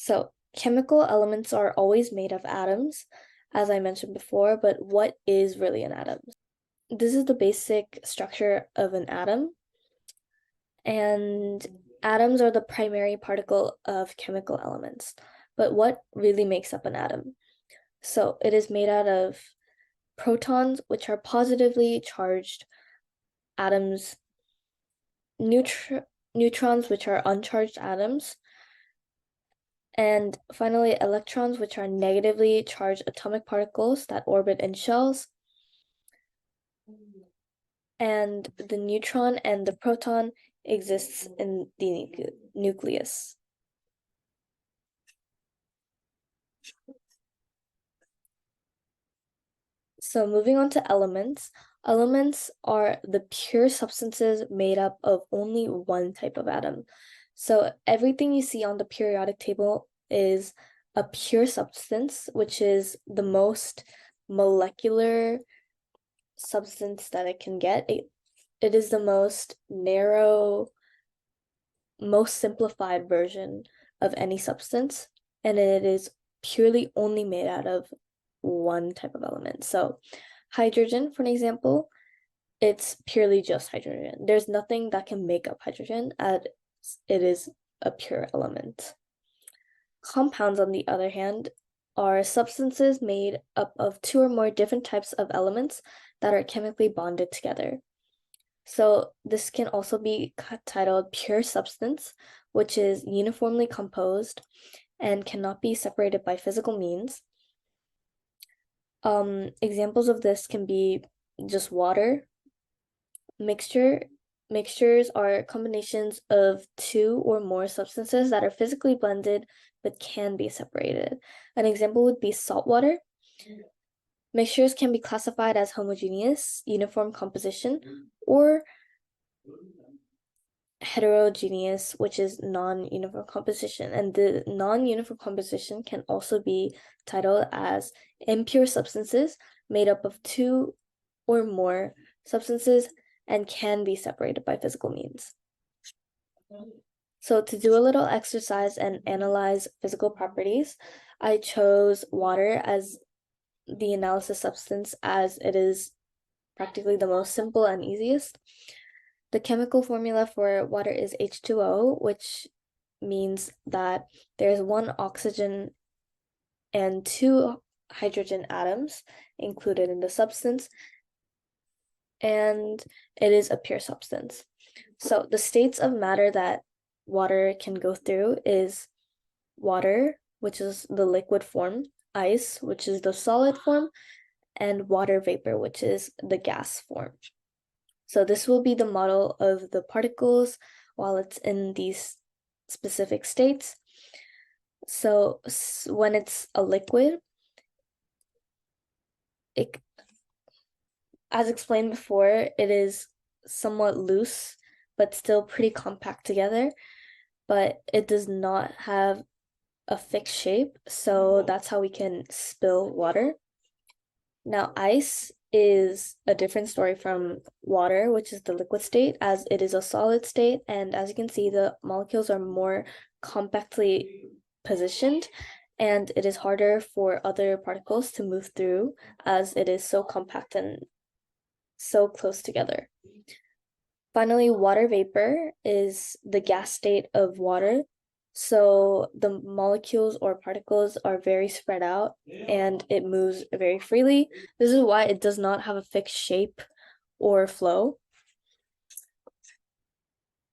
So chemical elements are always made of atoms, as I mentioned before, but what is really an atom? This is the basic structure of an atom, and atoms are the primary particle of chemical elements. But what really makes up an atom? So it is made out of protons, which are positively charged atoms, neutrons, which are uncharged atoms, and finally electrons, which are negatively charged atomic particles that orbit in shells. And the neutron and the proton exists in the nucleus. So moving on to elements. Elements are the pure substances made up of only one type of atom. So everything you see on the periodic table is a pure substance, which is the most molecular substance that it can get. It is the most narrow, most simplified version of any substance, and it is purely only made out of one type of element. So hydrogen, for an example, it's purely just hydrogen. There's nothing that can make up hydrogen, as it is a pure element. Compounds, on the other hand, are substances made up of two or more different types of elements that are chemically bonded together. So this can also be titled pure substance, which is uniformly composed and cannot be separated by physical means. Examples of this can be just water. Mixtures are combinations of two or more substances that are physically blended but can be separated. An example would be salt water. Mixtures can be classified as homogeneous, uniform composition, or heterogeneous, which is non-uniform composition. And the non-uniform composition can also be titled as impure substances made up of two or more substances and can be separated by physical means. So to do a little exercise and analyze physical properties, I chose water as the analysis substance as it is practically the most simple and easiest. The chemical formula for water is H2O, which means that there's one oxygen and two hydrogen atoms included in the substance, and it is a pure substance. So the states of matter that water can go through is water, which is the liquid form, ice, which is the solid form, and water vapor, which is the gas form. So this will be the model of the particles while it's in these specific states. So when it's a liquid, as explained before, it is somewhat loose, but still pretty compact together, but it does not have a fixed shape, so that's how we can spill water. Now, ice is a different story from water, which is the liquid state, as it is a solid state, and as you can see, the molecules are more compactly positioned, and it is harder for other particles to move through as it is so compact and so close together. Finally, water vapor is the gas state of water. So the molecules or particles are very spread out and it moves very freely. This is why it does not have a fixed shape or flow.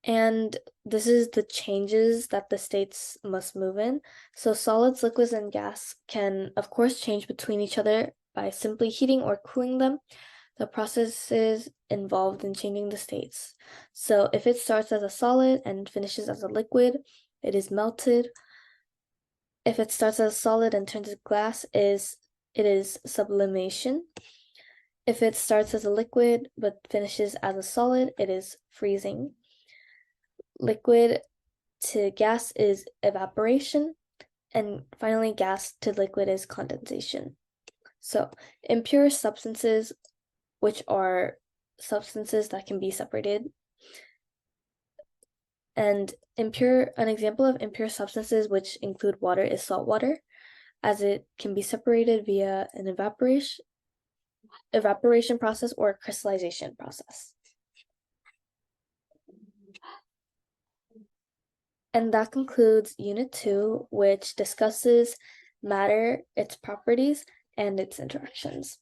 And this is the changes that the states must move in. So solids, liquids, and gas can, of course, change between each other by simply heating or cooling them. The processes involved in changing the states. So if it starts as a solid and finishes as a liquid, it is melted. If it starts as a solid and turns to glass, it is sublimation. If it starts as a liquid but finishes as a solid, it is freezing. Liquid to gas is evaporation, and finally gas to liquid is condensation. So impure substances, which are substances that can be separated, And an example of impure substances which include water is salt water, as it can be separated via an evaporation process or crystallization process. And that concludes Unit 2, which discusses matter, its properties, and its interactions.